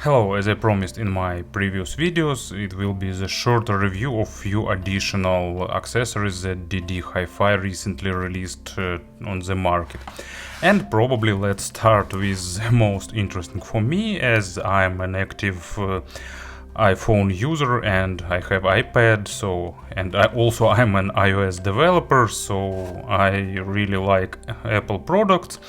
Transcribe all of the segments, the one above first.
Hello, as I promised in my previous videos, it will be the shorter review of few additional accessories that ddHiFi recently released on the market. And probably let's start with the most interesting for me, as I'm an active iPhone user and I have iPad, and I'm an iOS developer, so I really like Apple products.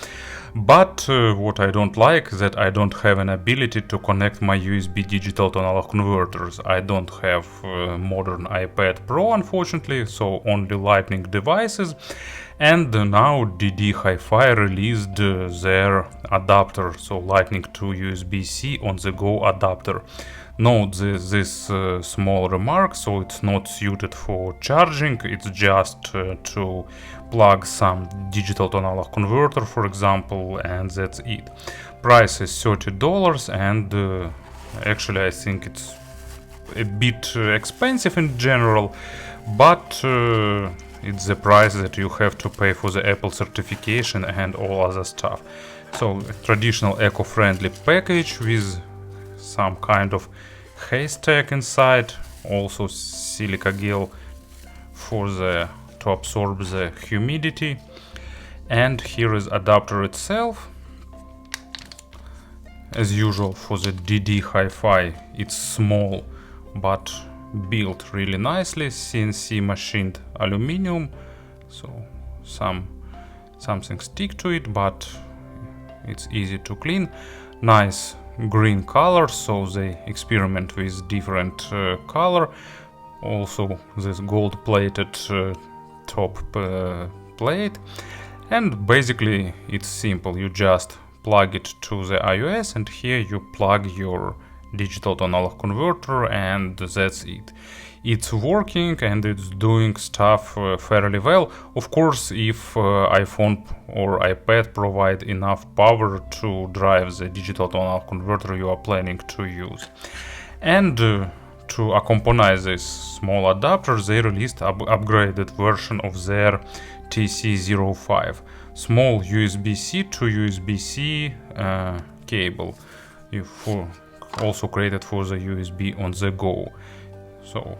But what I don't like is that I don't have an ability to connect my USB digital to analog converters. I don't have modern iPad Pro, unfortunately, so only Lightning devices. And now ddHiFi released their adapter, so Lightning to USB-C on the go adapter. Note this small remark, so it's not suited for charging, it's just to plug some digital to analog converter, for example, and that's it. Price is $30, and actually I think it's a bit expensive in general, but it's the price that you have to pay for the Apple certification and all other stuff. So traditional eco-friendly package with some kind of haystack inside, also silica gel to absorb the humidity, and here is adapter itself. As usual for the ddHiFi, it's small but built really nicely, CNC machined aluminum, so something stick to it, but it's easy to clean. Nice green color, so they experiment with different color. Also this gold plated top plate, and basically it's simple. You just plug it to the iOS, and here you plug your digital to analog converter, and that's it. It's working and it's doing stuff fairly well. Of course, if iPhone or iPad provide enough power to drive the digital to analog converter you are planning to use. And to accompany this small adapter, they released upgraded version of their TC05 small USB-C to USB-C cable, also created for the USB on the go. So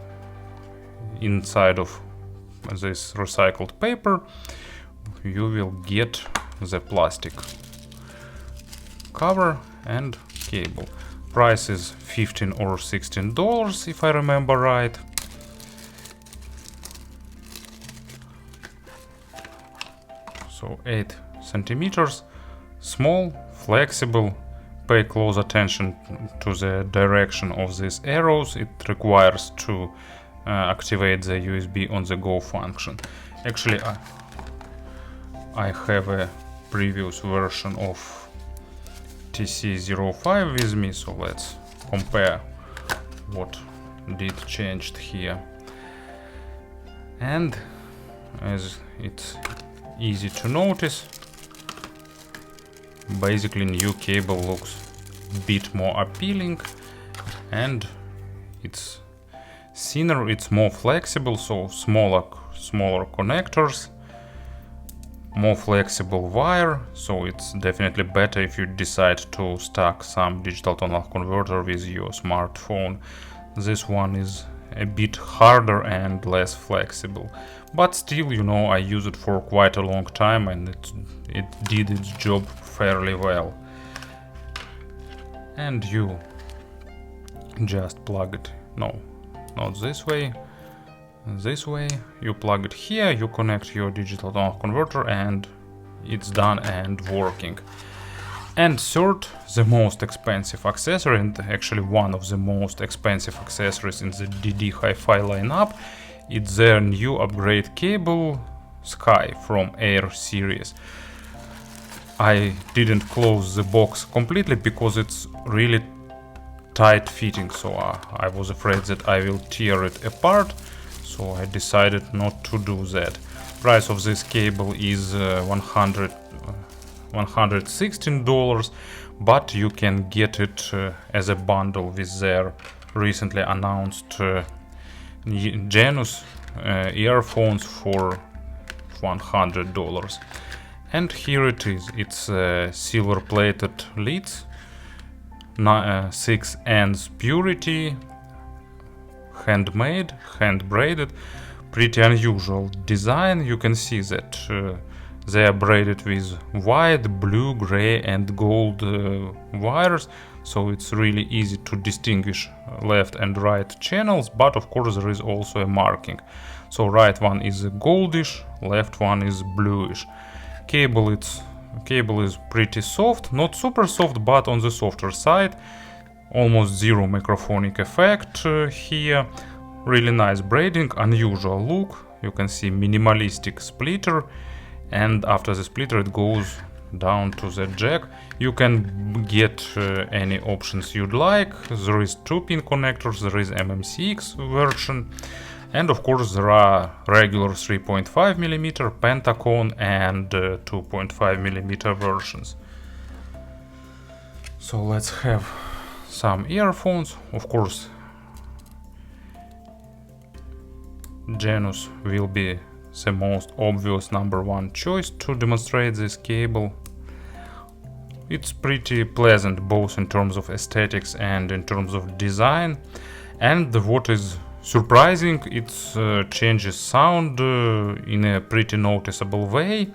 inside of this recycled paper you will get the plastic cover and cable. Price is $15 or $16 if I remember right. So 8 centimeters, small, flexible. Pay close attention to the direction of these arrows. It requires to activate the USB on the go function. Actually, I have a previous version of TC05 with me, so let's compare what did changed here. And as it's easy to notice, basically new cable looks a bit more appealing, and it's thinner, it's more flexible, so smaller connectors, more flexible wire, so it's definitely better if you decide to stack some digital to analog converter with your smartphone. This one is a bit harder and less flexible, but still, you know, I use it for quite a long time and it did its job fairly well. And you just plug it, no, not this way, you plug it here, you connect your digital to analog converter, and it's done and working. And third, the most expensive accessory, and actually one of the most expensive accessories in the ddHiFi lineup, it's their new upgrade cable Sky from Air series. I didn't close the box completely because it's really tight fitting, so I was afraid that I will tear it apart, so I decided not to do that. Price of this cable is $116, but you can get it as a bundle with their recently announced Genus earphones for $100. And here it is, it's silver plated lids 6 ends purity, handmade, hand braided. Pretty unusual design. You can see that they are braided with white, blue, gray and gold wires, so it's really easy to distinguish left and right channels, but of course there is also a marking. So right one is goldish, left one is bluish. Cable is pretty soft, not super soft, but on the softer side. Almost zero microphonic effect here. Really nice braiding, unusual look. You can see minimalistic splitter, and after the splitter it goes down to the jack. You can get any options you'd like. There is 2-pin connectors, there is MMCX version, and of course there are regular 3.5mm, Pentacone and 2.5mm versions. So let's have some earphones. Of course Genus will be the most obvious #1 choice to demonstrate this cable. It's pretty pleasant both in terms of aesthetics and in terms of design, and what is surprising, it changes sound in a pretty noticeable way.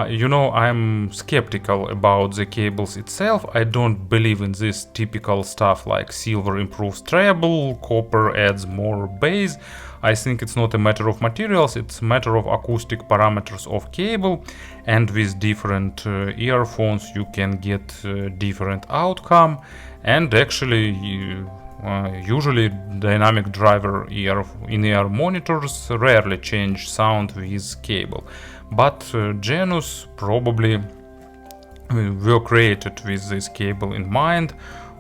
You know, I'm skeptical about the cables itself. I don't believe in this typical stuff like silver improves treble, copper adds more bass. I think it's not a matter of materials, it's a matter of acoustic parameters of cable, and with different earphones you can get different outcome, and actually usually dynamic driver in-ear monitors rarely change sound with cable. But Genus probably were created with this cable in mind,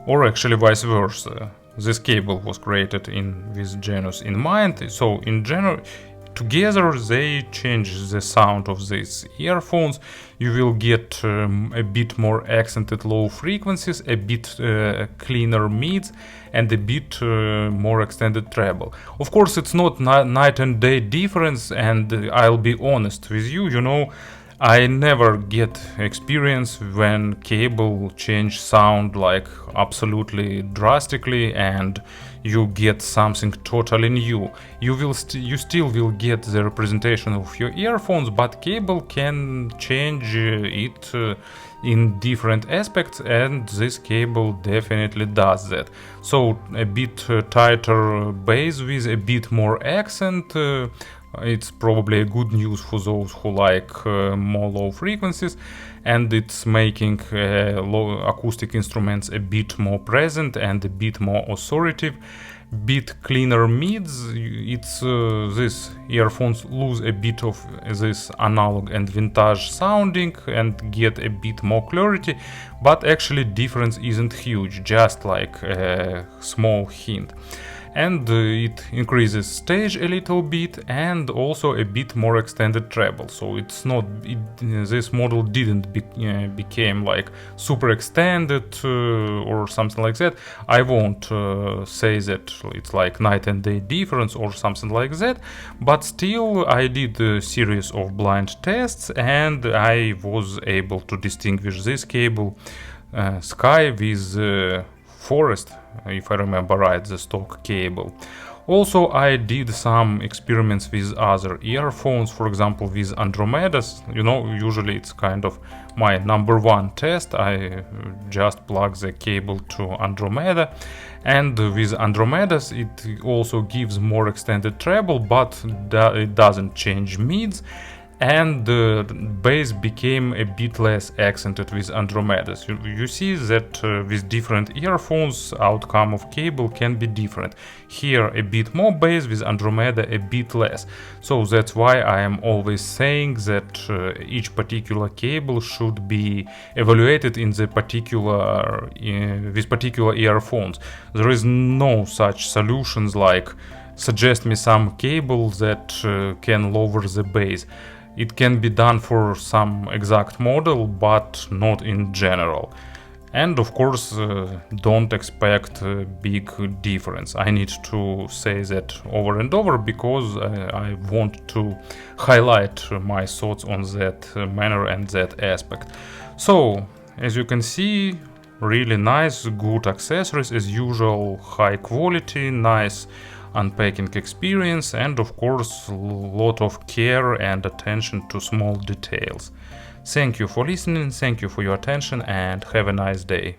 or actually vice versa. This cable was created with Genus in mind, so in general, together they change the sound of these earphones. You will get a bit more accented low frequencies, a bit cleaner mids, and a bit more extended treble. Of course, it's not night and day difference, and I'll be honest with you, you know, I never get experience when cable change sound like absolutely drastically and you get something totally new. You still will get the representation of your earphones, but cable can change it in different aspects, and this cable definitely does that. So a bit tighter bass with a bit more accent. It's probably a good news for those who like more low frequencies, and it's making low acoustic instruments a bit more present and a bit more authoritative, bit cleaner mids. It's these earphones lose a bit of this analog and vintage sounding and get a bit more clarity, but actually difference isn't huge, just like a small hint. And it increases stage a little bit and also a bit more extended treble. So it's not this model didn't became like super extended or something like that. I won't say that it's like night and day difference or something like that, but still I did a series of blind tests and I was able to distinguish this cable Sky with Forest, if I remember right, the stock cable. Also, I did some experiments with other earphones, for example with Andromedas. You know, usually it's kind of my #1 test. I just plug the cable to Andromeda, and with Andromedas it also gives more extended treble, but it doesn't change mids. And the bass became a bit less accented with Andromedas. You see that with different earphones, outcome of cable can be different. Here a bit more bass, with Andromeda a bit less. So that's why I am always saying that each particular cable should be evaluated in the particular with particular earphones. There is no such solutions like suggest me some cable that can lower the bass. It can be done for some exact model, but not in general. And of course, don't expect a big difference. I need to say that over and over because I want to highlight my thoughts on that manner and that aspect. So, as you can see, really nice, good accessories as usual, high quality, nice unpacking experience, and of course a lot of care and attention to small details. Thank you for listening, thank you for your attention, and have a nice day.